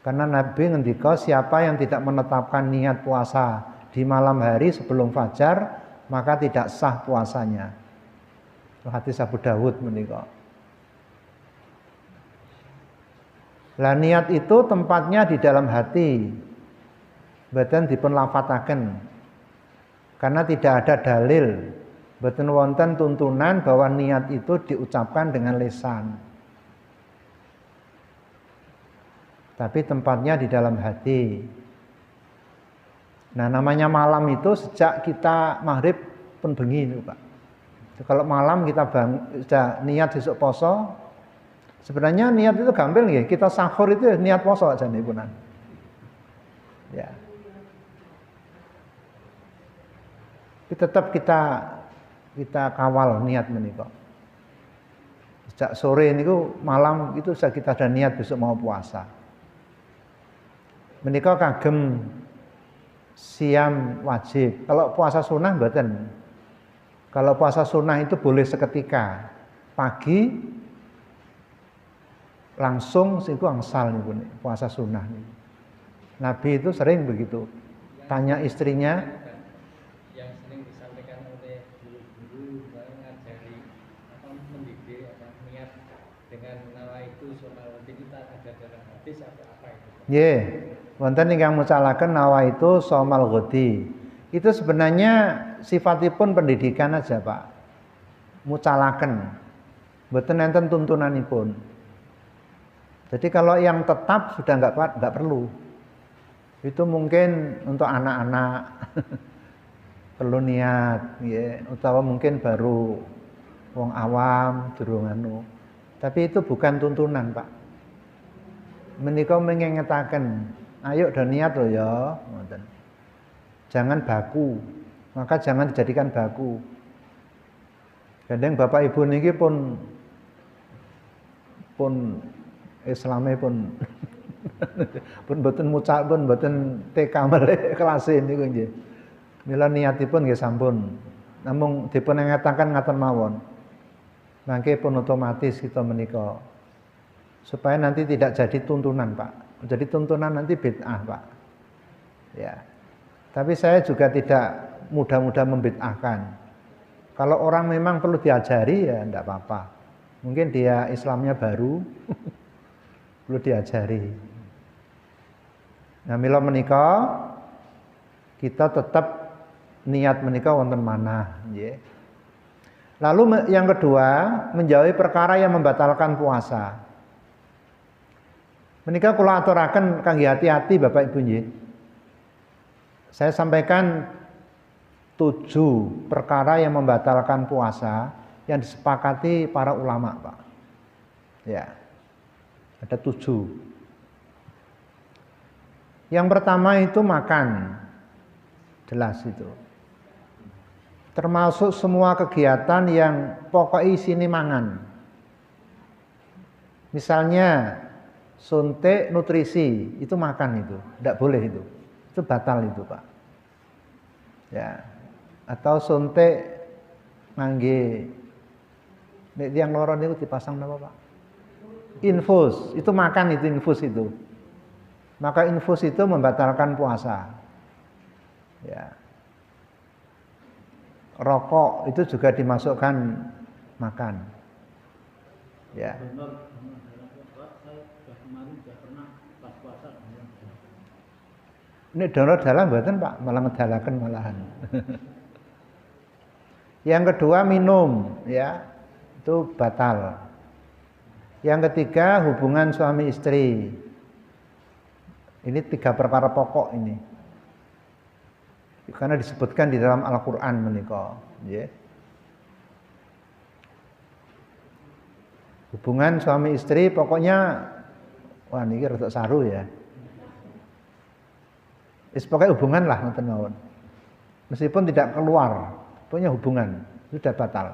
Karena Nabi ngendika siapa yang tidak menetapkan niat puasa di malam hari sebelum fajar, maka tidak sah puasanya. Itu hadis Abu Dawud menika. Lah niat itu tempatnya di dalam hati. Mboten dipun lafataken. Karena tidak ada dalil, mboten wonten tuntunan bahwa niat itu diucapkan dengan lisan. Tapi tempatnya di dalam hati. Nah, namanya malam itu sejak kita maghrib pun bengi itu, Pak. Kalau malam kita sudah niat besok poso, sebenarnya niat itu gampil nggih. Kita sahur itu niat poso aja nih, Punan. Ya. Tetap kita kawal niat menika. Sejak sore niku malam itu sudah kita ada niat besok mau puasa. Menika kagem siam wajib. Kalau puasa sunnah mboten. Kalau puasa sunnah itu boleh seketika. Pagi langsung siku angsal niku puasa sunnah niku. Nabi itu sering begitu. Tanya istrinya, nggih, wonten ingkang mucalaken nawaitu shamal ghadi. Itu sebenarnya sifatipun pendidikan aja, Pak. Mucalaken. Mboten enten tuntunanipun. Jadi kalau yang tetap sudah enggak perlu. Itu mungkin untuk anak-anak perlu niat, nggih, utawa mungkin baru wong awam durung anu. Tapi itu bukan tuntunan, Pak. Menika mengingetaken, ayo do niat lho ya, ngoten. Jangan baku. Maka jangan dijadikan baku. Kadang Bapak Ibu niki pun Islame pun mboten mucal pun mboten TK malih kelas niku nggih. Mila niatipun nggih sampun. Namung dipun ingetaken ngaten mawon. Mangke pun otomatis kita menika supaya nanti tidak jadi tuntunan, Pak. Jadi tuntunan nanti bid'ah, Pak. Ya. Tapi saya juga tidak mudah-mudah membid'ahkan. Kalau orang memang perlu diajari ya enggak apa-apa. Mungkin dia Islamnya baru perlu diajari. Nah, mila menika kita tetap niat menika wonten manah, nggih. Lalu yang kedua, menjauhi perkara yang membatalkan puasa. Menika kula aturaken kangge hati-hati Bapak Ibu nggih. Saya sampaikan 7 perkara yang membatalkan puasa yang disepakati para ulama, Pak. Ya. Ada 7. Yang pertama itu makan. Jelas itu. Termasuk semua kegiatan yang pokoknya isine mangan. Misalnya suntik nutrisi, itu makan itu. Tidak boleh itu. Itu batal itu, Pak. Ya. Atau suntik ngangge nek tiyang loro niku dipasang napa, Pak? Infus, itu makan itu infus itu. Maka infus itu membatalkan puasa. Ya. Rokok itu juga dimasukkan makan. Ya. Donor darah Pak, saya sudah kemarin sudah pernah pas puasa. Ini donor darah mboten, Pak, malah ngedalaken malahan. Yang kedua minum, ya, itu batal. Yang ketiga hubungan suami istri. Ini 3 perkara pokok ini. Karena disebutkan di dalam Al-Qur'an menika, nggih. Hubungan suami istri pokoknya wah niki rada saru ya. Wis pokoke hubungan lah ngoten mawon. Meskipun tidak keluar, punya hubungan sudah batal.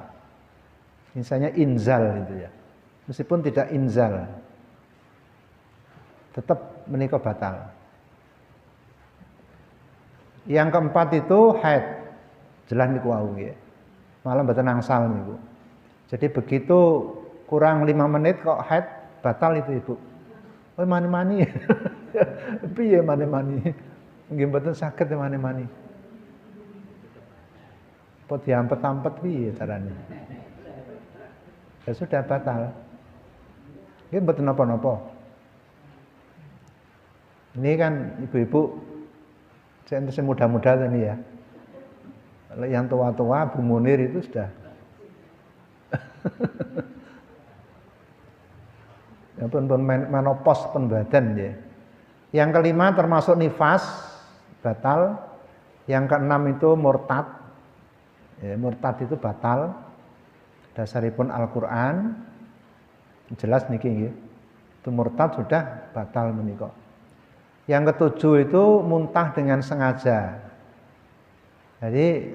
Misalnya inzal itu ya. Meskipun tidak inzal, tetap menika batal. Yang keempat itu haid. Jelas niku wau nggih. Malah mboten angsal niku. Jadi begitu kurang 5 menit kok haid, batal itu Ibu. Oh mani-mani. Piye mani-mani? Nggih mboten saged mani-mani. Apa diampet-ampet piye carane? Ya sudah batal. Nggih mboten napa-napa. Ini kan ibu-ibu sing muda-muda tadi ya. Kalau yang tua-tua Bu Munir itu sudah ya pun menopause pun badan ya. Yang kelima termasuk nifas batal. Yang keenam itu murtad. Ya, murtad itu batal. Dasaripun Al-Qur'an. Jelas niki nggih. Itu murtad sudah batal menika. Yang ketujuh itu muntah dengan sengaja. Jadi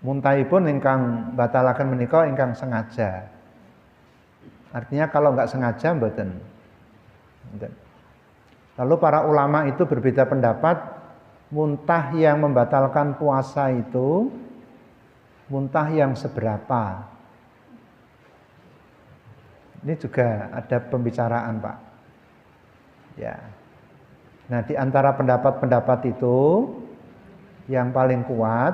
muntahipun ingkang batalaken menika ingkang sengaja. Artinya kalau enggak sengaja mboten. Lalu para ulama itu berbeda pendapat, muntah yang membatalkan puasa itu muntah yang seberapa. Ini juga ada pembicaraan, Pak. Ya. Nah, di antara pendapat-pendapat itu yang paling kuat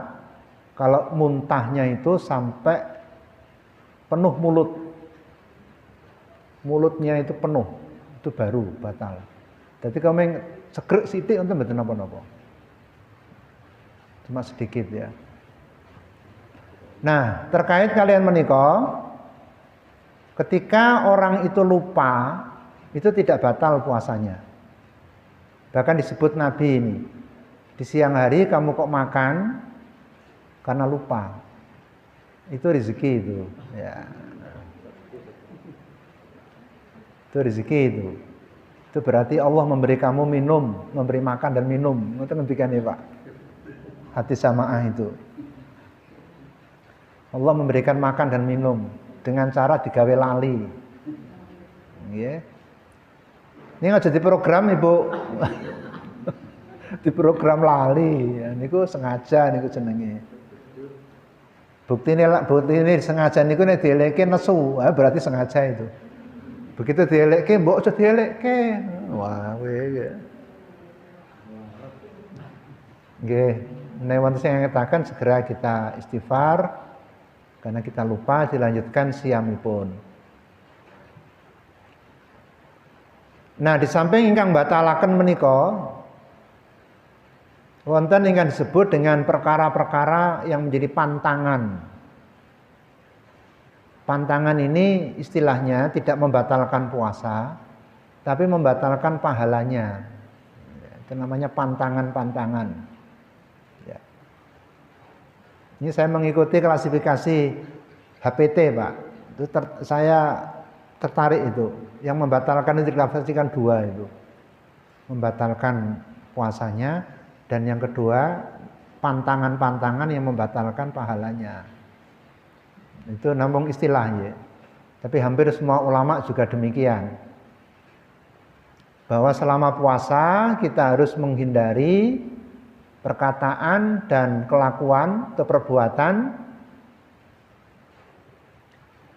kalau muntahnya itu sampai penuh mulut. Mulutnya itu penuh, itu baru batal. Jadi kalau yang segrek sithik enten mboten napa-napa. Cuma sedikit ya. Nah, terkait kalian menika, ketika orang itu lupa, itu tidak batal puasanya. Bahkan disebut Nabi ini, di siang hari kamu kok makan karena lupa. Itu rezeki itu, ya. Itu rezeki itu. Itu berarti Allah memberi kamu minum, memberi makan dan minum. Ngoten ngendikane Pak. Hadis samaah itu. Allah memberikan makan dan minum dengan cara digawe lali. Nggih. Ini aja di program Ibu. Di program lali. Ya, niku sengaja niku jenenge. Bukti ini sengaja niku nek dieleke nesu, berarti sengaja itu. Begitu dielekke mbok aja dielekke. Wah, kowe. Nggih, nek wonten sing ngatakan segera kita istighfar karena kita lupa dilanjutkan siamipun. Nah, di samping ingkang batalaken menika wonten ingkang disebut dengan perkara-perkara yang menjadi pantangan. Pantangan ini istilahnya tidak membatalkan puasa, tapi membatalkan pahalanya. Itu namanya pantangan-pantangan. Ya. Ini saya mengikuti klasifikasi HPT, Pak. Itu saya tertarik itu. yang membatalkan itu dilafazkan dua itu. Membatalkan puasanya, dan yang kedua pantangan-pantangan yang membatalkan pahalanya. Itu namung istilah ya. Tapi hampir semua ulama juga demikian. Bahwa selama puasa kita harus menghindari perkataan dan kelakuan atau perbuatan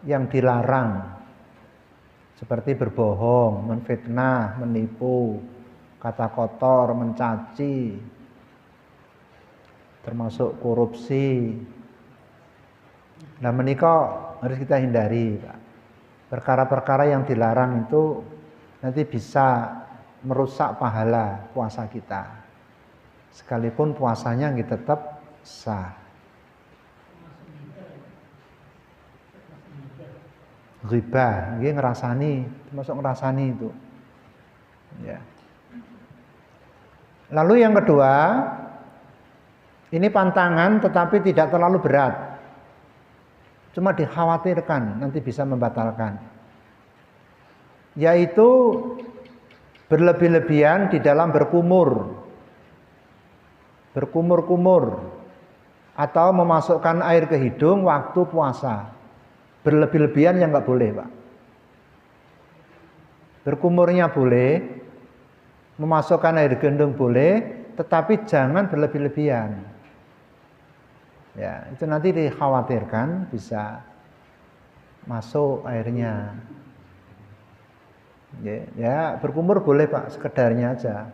yang dilarang. Seperti berbohong, menfitnah, menipu, kata kotor, mencaci, termasuk korupsi. Nah, menikah harus kita hindari, Pak. Perkara-perkara yang dilarang itu nanti bisa merusak pahala puasa kita. Sekalipun puasanya kita tetap sah. Ghibah, nggih ngrasani, termasuk ngrasani itu. Ya. Lalu yang kedua, ini pantangan tetapi tidak terlalu berat. Cuma dikhawatirkan nanti bisa membatalkan. Yaitu berlebih-lebihan di dalam berkumur. Berkumur-kumur atau memasukkan air ke hidung waktu puasa. Berlebih-lebihan yang nggak boleh, Pak. Berkumurnya boleh, memasukkan air gendong boleh, tetapi jangan berlebih-lebihan. Ya, itu nanti dikhawatirkan bisa masuk airnya. Ya, berkumur boleh, Pak, sekedarnya aja.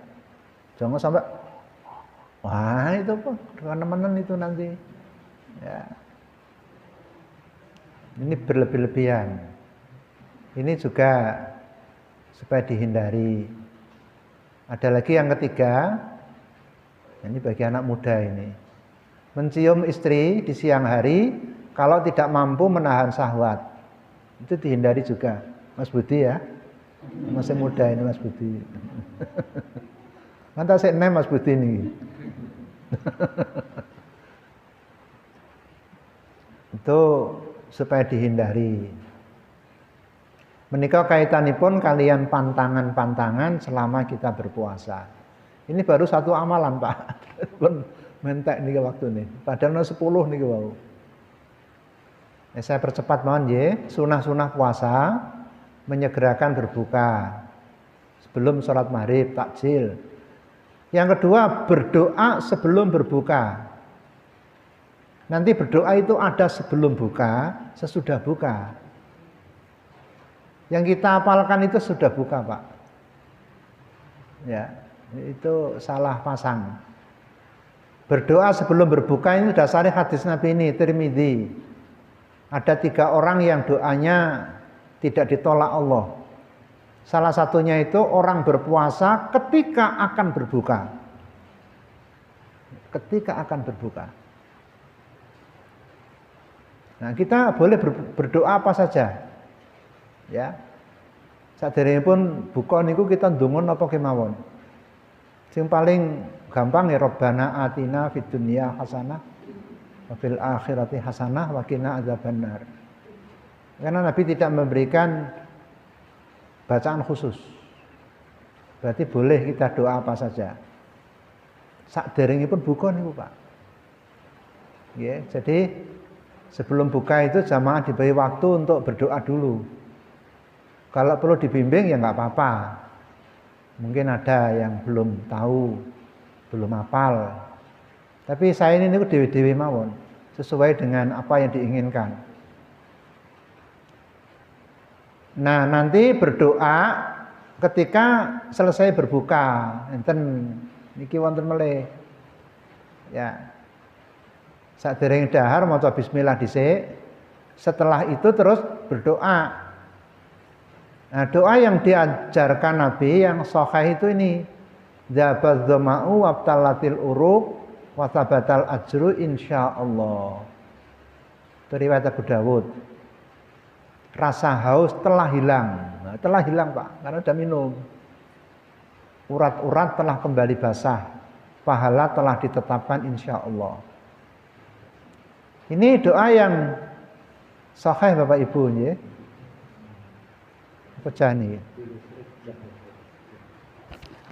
Jangan sampai wah itu Pak, teman-teman itu nanti. Ya. Ini berlebih-lebihan. Ini juga supaya dihindari. Ada lagi yang ketiga, ini bagi anak muda ini. Mencium istri di siang hari kalau tidak mampu menahan syahwat. Itu dihindari juga. Mas Budi ya. Masih muda ini Mas Budi. Mantap sik nem Mas Budi ini. Itu supaya dihindari. Menika kaitanipun kalian pantangan-pantangan selama kita berpuasa. Ini baru satu amalan, Pak. Pun mentek nih waktu nih. Padahal 10 nih wau. Saya percepat mohon nggih. Sunah-sunah puasa menyegerakan berbuka sebelum sholat maghrib takjil. Yang kedua berdoa sebelum berbuka. Nanti berdoa itu ada sebelum buka, sesudah buka. Yang kita hafalkan itu sudah buka, Pak. Ya, itu salah pasang. Berdoa sebelum berbuka ini dasarnya hadis Nabi ini, Tirmidzi. Ada 3 orang yang doanya tidak ditolak Allah. Salah satunya itu orang berpuasa ketika akan berbuka. Ketika akan berbuka. Nah, kita boleh berdoa apa saja. Ya. Saderengipun buka niku kita ndonga napa kemawon. Sing paling gampang ya Rabbana atina fid dunya hasanah wa fil akhirati hasanah wa qina adzabannar. Karena Nabi tidak memberikan bacaan khusus. Berarti boleh kita doa apa saja. Saderengipun buka niku, Pak. Ya, jadi sebelum buka itu jamaah diberi waktu untuk berdoa dulu. Kalau perlu dibimbing ya nggak apa-apa. Mungkin ada yang belum tahu, belum hafal. Tapi saya ini dewi-dewi mawon, sesuai dengan apa yang diinginkan. Nah, nanti berdoa ketika selesai berbuka. Enten niki wonten melih. Ya. Sadereng dahar maca bismillah dhisik. Setelah itu terus berdoa. Nah, doa yang diajarkan Nabi yang sahih itu ini. Dzabaz dzama'u wabtalatil uruq wa tsabatal ajru insyaallah. Itu riwayat Abu Dawud. Rasa haus telah hilang. Nah, telah hilang, Pak, karena sudah minum. Urat-urat telah kembali basah. Pahala telah ditetapkan insyaallah. Ini doa yang sahih Bapak Ibu ya. Pecah nih.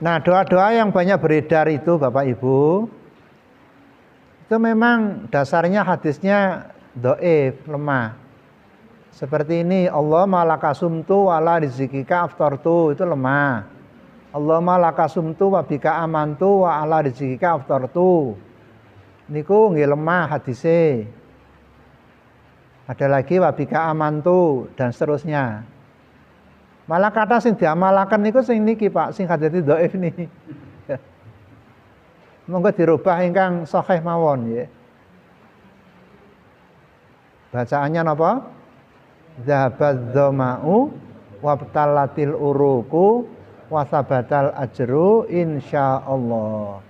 Nah, doa-doa yang banyak beredar itu Bapak Ibu, itu memang dasarnya hadisnya dhaif, lemah. Seperti ini, Allahumma lakasumtu wala rizikika aftartu, itu lemah. Allahumma lakasumtu wa bika amantu wa ala rizikika aftartu. Niku nggih lemah hadise. Ada lagi wa bika amantu dan seterusnya. Malah kata sing diamalaken niku sing niki Pak, sing hadits dhaif niki. Monggo dirubah ingkang sahih mawon nggih. Bacaannya napa? Zahabadz dhama'u wabtalatil uruku wasabatal ajru insyaallah.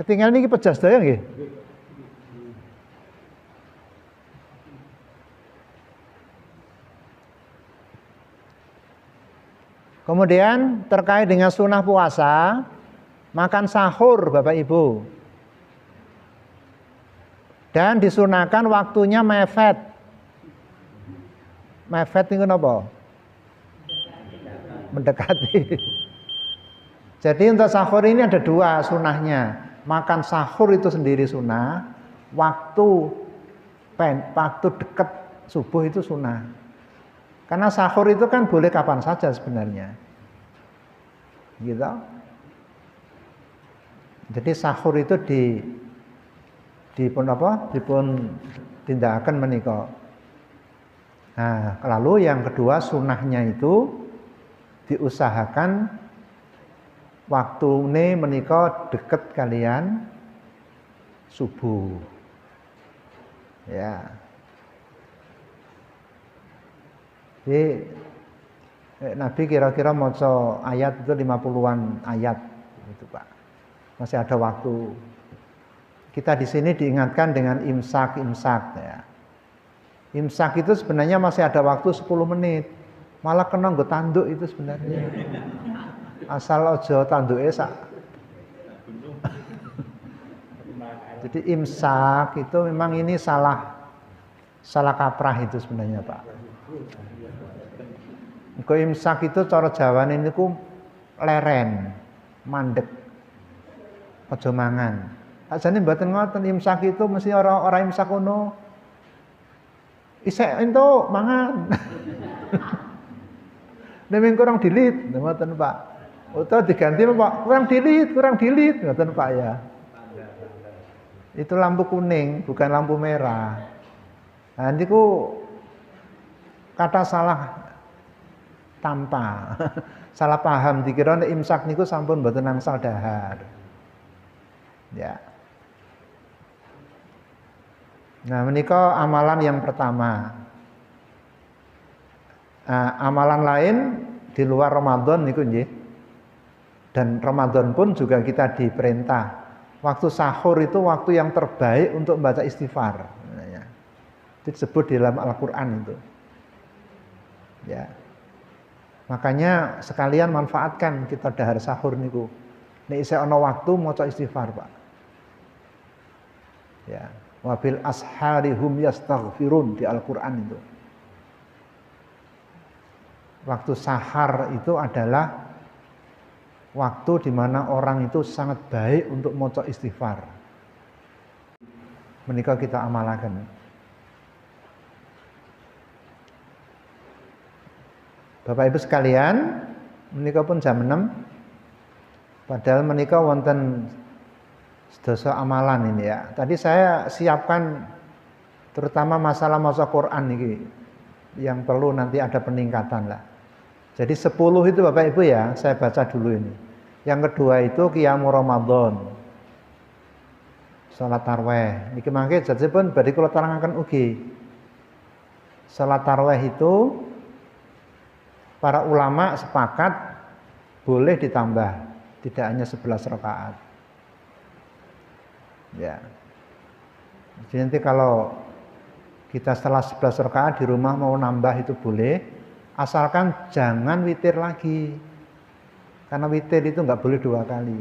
Ketinggalan niki pejas daya nggih. Kemudian terkait dengan sunnah puasa, makan sahur Bapak Ibu. Dan disunahkan waktunya mepet. Mepet itu apa? Mendekati. Jadi untuk sahur ini ada dua sunnahnya. Makan sahur itu sendiri sunnah. Waktu dekat subuh itu sunnah. Karena sahur itu kan boleh kapan saja sebenarnya. Gitu. Jadi sahur itu dipun tindakan menika. Nah, lalu yang kedua sunnahnya itu diusahakan waktune menika deket kalian subuh. Ya. Jadi Nabi kira-kira maca ayat itu 50-an ayat gitu Pak. Masih ada waktu. Kita di sini diingatkan dengan imsak ya. Imsak itu sebenarnya masih ada waktu 10 menit. Malah kena nggo tanduk itu sebenarnya. Asal ojo tanduke sak. Jadi imsak itu memang ini salah kaprah itu sebenarnya Pak. Engko imsak itu cara Jawane niku leren, mandek. Aja mangan. Ajane mboten ngoten imsak itu mesti ora imsak ngono. Isek entuk mangan. Nek kurang dilit, ngoten Pak. Utawa diganti Pak, kurang dilit, ngoten Pak ya. Itu lampu kuning, bukan lampu merah. Nah, niku kata salah tanpa salah paham dikira nek imsak niku sampun mboten nangsal dahar. Ya. Nah, menika amalan yang pertama. Nah, amalan lain di luar Ramadan niku nggih. Dan Ramadan pun juga kita diperintah. Waktu sahur itu waktu yang terbaik untuk membaca istighfar. Itu disebut di dalam Al-Qur'an itu. Ya. Makanya sekalian manfaatkan kita dahar sahur niku. Nek isih ana waktu maca istighfar, Pak. Ya, wabil asharihum yastaghfirun di Al-Qur'an itu. Waktu sahar itu adalah waktu di mana orang itu sangat baik untuk maca istighfar. Menika kita amalaken. Bapak Ibu sekalian, menika pun jam 6. Padahal menika wonten sedasa amalan ini ya. Tadi saya siapkan terutama masalah maca Quran ini yang perlu nanti ada peningkatan lah. Jadi 10 itu Bapak Ibu ya, saya baca dulu ini. Yang kedua itu Qiyamul Ramadan. Salat tarawih. Niki mangke jajipun badhe kula terangaken ugi. Salat tarawih itu para ulama sepakat boleh ditambah, tidak hanya 11 rakaat. Ya. Jadi nanti kalau kita setelah 11 rakaat di rumah mau nambah itu boleh, asalkan jangan witir lagi. Karena witir itu nggak boleh 2 kali.